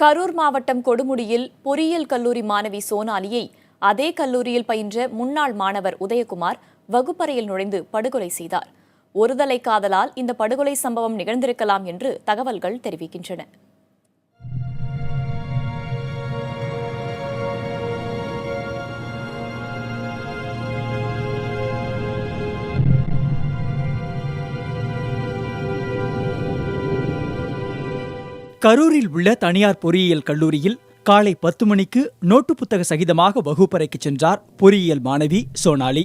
கரூர் மாவட்டம் கொடுமுடியில் பொறியியல் கல்லூரி மாணவி சோனாலியை அதே கல்லூரியில் பயின்ற முன்னாள் மாணவர் உதயகுமார் வகுப்பறையில் நுழைந்து படுகொலை செய்தார். ஒருதலை காதலால் இந்த படுகொலை சம்பவம் நிகழ்ந்திருக்கலாம் என்று தகவல்கள் தெரிவிக்கின்றன. கரூரில் உள்ள தனியார் பொறியியல் கல்லூரியில் காலை 10 மணிக்கு நோட்டு புத்தக சகிதமாக வகுப்பறைக்கு சென்றார் பொறியியல் மாணவி சோனாலி.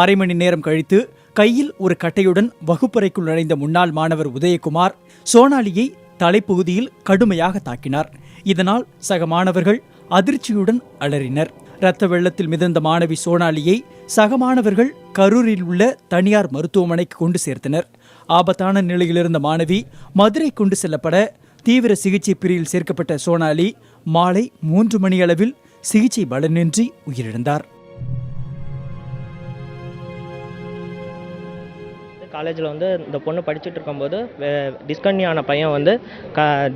அரை மணி நேரம் கழித்து கையில் ஒரு கட்டையுடன் வகுப்பறைக்குள் நுழைந்த முன்னாள் மாணவர் உதயகுமார் சோனாலியை தலைப்பகுதியில் கடுமையாக தாக்கினார். இதனால் சக மாணவர்கள் அதிர்ச்சியுடன் அலறினர். இரத்த வெள்ளத்தில் மிதந்த மாணவி சோனாலியை சக மாணவர்கள் கரூரில் உள்ள தனியார் மருத்துவமனைக்கு கொண்டு சேர்த்தனர். ஆபத்தான நிலையில் இருந்த மாணவி மதுரை கொண்டு செல்லப்பட தீவிர சிகிச்சை பிரிவில் சேர்க்கப்பட்ட சோனாலி மாலை 3 மணியளவில் சிகிச்சை பலனின்றி உயிரிழந்தார். காலேஜில் இந்த பொண்ணு படிச்சுட்டு இருக்கும்போது டிஸ்கன்யூ ஆன பையன்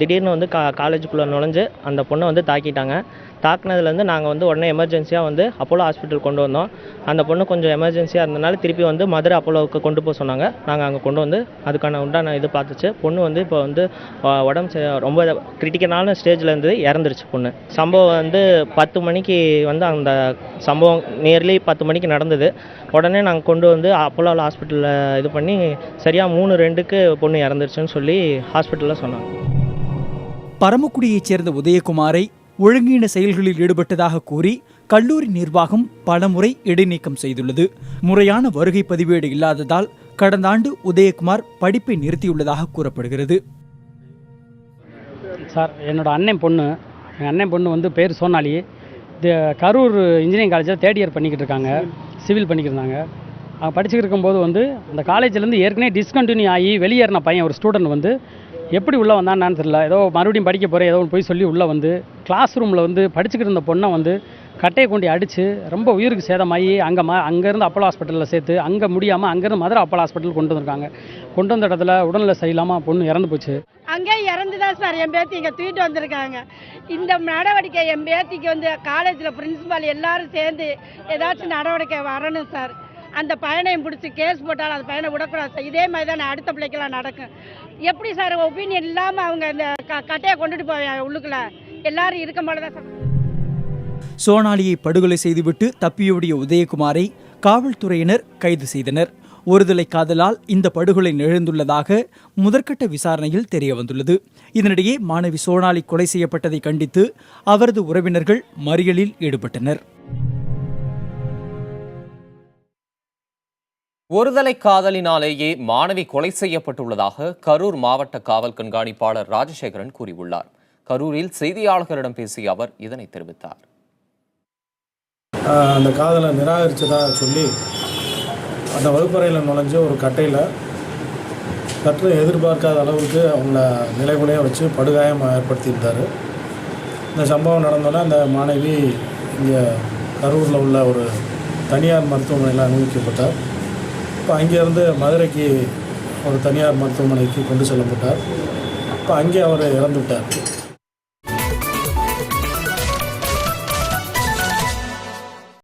திடீர்னு காலேஜுக்குள்ளே நுழைஞ்சு அந்த பொண்ணை தாக்கிட்டாங்க. தாக்குனதுலேருந்து நாங்கள் உடனே எமர்ஜென்சியாக அப்போலோ ஹாஸ்பிட்டல் கொண்டு வந்தோம். அந்த பொண்ணு கொஞ்சம் எமர்ஜென்சியாக இருந்தனால திருப்பி மதுரை அப்போலோவுக்கு கொண்டு போக சொன்னாங்க. நாங்கள் அங்கே கொண்டு அதுக்கான உண்டான இது பார்த்துச்சு. பொண்ணு இப்போ உடம்பு ரொம்ப கிரிட்டிக்கலான ஸ்டேஜில் இருந்து இறந்துருச்சு பொண்ணு. சம்பவம் 10 மணிக்கு அந்த சம்பவம் நியர்லி 10 மணிக்கு நடந்தது. உடனே நாங்கள் கொண்டு அப்போலோ ஹாஸ்பிட்டலில் இது பண்ணி சரியாக 3:02க்கு பொண்ணு இறந்துருச்சுன்னு சொல்லி ஹாஸ்பிட்டலில் சொன்னாங்க. பரமக்குடியைச் சேர்ந்த உதயகுமாரை ஒழுங்கீன செயல்களில் ஈடுபட்டதாக கூறி கல்லூரி நிர்வாகம் பலமுறை இடைநீக்கம் செய்துள்ளது. முறையான வருகை பதிவேடு இல்லாததால் கடந்த ஆண்டு உதயகுமார் படிப்பை நிறுத்தியுள்ளதாக கூறப்படுகிறது. சார், என்னோட அண்ணன் பொண்ணு பேர் சோனாலி. கரூர் இன்ஜினியரிங் காலேஜில் 3rd இயர் பண்ணிக்கிட்டு இருக்காங்க. சிவில் பண்ணிக்கிட்டு இருந்தாங்க. அவங்க படிச்சுக்கிட்டு இருக்கும்போது அந்த காலேஜ்லேருந்து ஏற்கனவே டிஸ்கண்டினியூ ஆகி வெளியேறின பையன் ஒரு ஸ்டூடெண்ட் எப்படி உள்ளே வந்தான்னு தெரியல. ஏதோ மறுபடியும் படிக்க போகிறேன் ஏதோ ஒன்று போய் சொல்லி உள்ளே கிளாஸ் ரூமில் படிச்சுக்கிட்டு இருந்த பொண்ணை கட்டையை கொண்டு அடித்து ரொம்ப உயிருக்கு சேதமாகி அங்கேருந்து அப்போலோ ஹாஸ்பிட்டலில் சேர்த்து அங்கே முடியாமல் அங்கேருந்து மதுரை அப்போலோ ஹாஸ்பிட்டல் கொண்டு வந்திருக்காங்க. கொண்டு வந்த இடத்துல உடல்நிலை சரியில்லாமல் பொண்ணு இறந்து போச்சு. அங்கே இறந்து தான் சார் என் பேத்தி இங்கே தூக்கிட்டு வந்திருக்காங்க. இந்த நடவடிக்கை என் பேத்திக்கு காலேஜில் பிரின்சிபால் எல்லாரும் சேர்ந்து ஏதாச்சும் நடவடிக்கை வரணும் சார். அந்த பையனையும் பிடிச்சி கேஸ் போட்டாலும் அந்த பையனை விடக்கூடாது சார். இதே மாதிரி தான் அடுத்த பிள்ளைக்கெல்லாம் நடக்கும். எப்படி சார் ஒப்பீனியன் இல்லாமல் அவங்க இந்த கட்டையை கொண்டுட்டு போவாங்க உள்ளுக்குள்ள எல்லாரும் இருக்க மாட்டேதான் சார். சோனாலியை படுகொலை செய்துவிட்டு தப்பியோடிய உதயகுமாரை காவல்துறையினர் கைது செய்தனர். ஒருதலை காதலால் இந்த படுகொலை நிகழ்ந்துள்ளதாக முதற்கட்ட விசாரணையில் தெரிய வந்துள்ளது. இதனிடையே மாணவி சோனாலி கொலை செய்யப்பட்டதை கண்டித்து அவரது உறவினர்கள் மறியலில் ஈடுபட்டனர். ஒருதலை காதலினாலேயே மாணவி கொலை செய்யப்பட்டுள்ளதாக கரூர் மாவட்ட காவல் கண்காணிப்பாளர் ராஜசேகரன் கூறியுள்ளார். கரூரில் செய்தியாளர்களிடம் பேசிய அவர் இதனை தெரிவித்தார். அந்த காதலை நிராகரிச்சதா சொல்லி அந்த வகுப்பறையில் நுழைஞ்சு ஒரு கட்டையில் சற்று எதிர்பார்க்காத அளவுக்கு அவங்கள நிலைகுலையாக வச்சு படுகாயம் ஏற்படுத்தியிருந்தார். இந்த சம்பவம் நடந்தோன்னே அந்த மாணவி இங்கே கரூரில் உள்ள ஒரு தனியார் மருத்துவமனையில் அனுமதிக்கப்பட்டார். இப்போ அங்கேருந்து மதுரைக்கு ஒரு தனியார் மருத்துவமனைக்கு கொண்டு செல்லப்பட்டார். இப்போ அங்கே அவர் இறந்துவிட்டார்.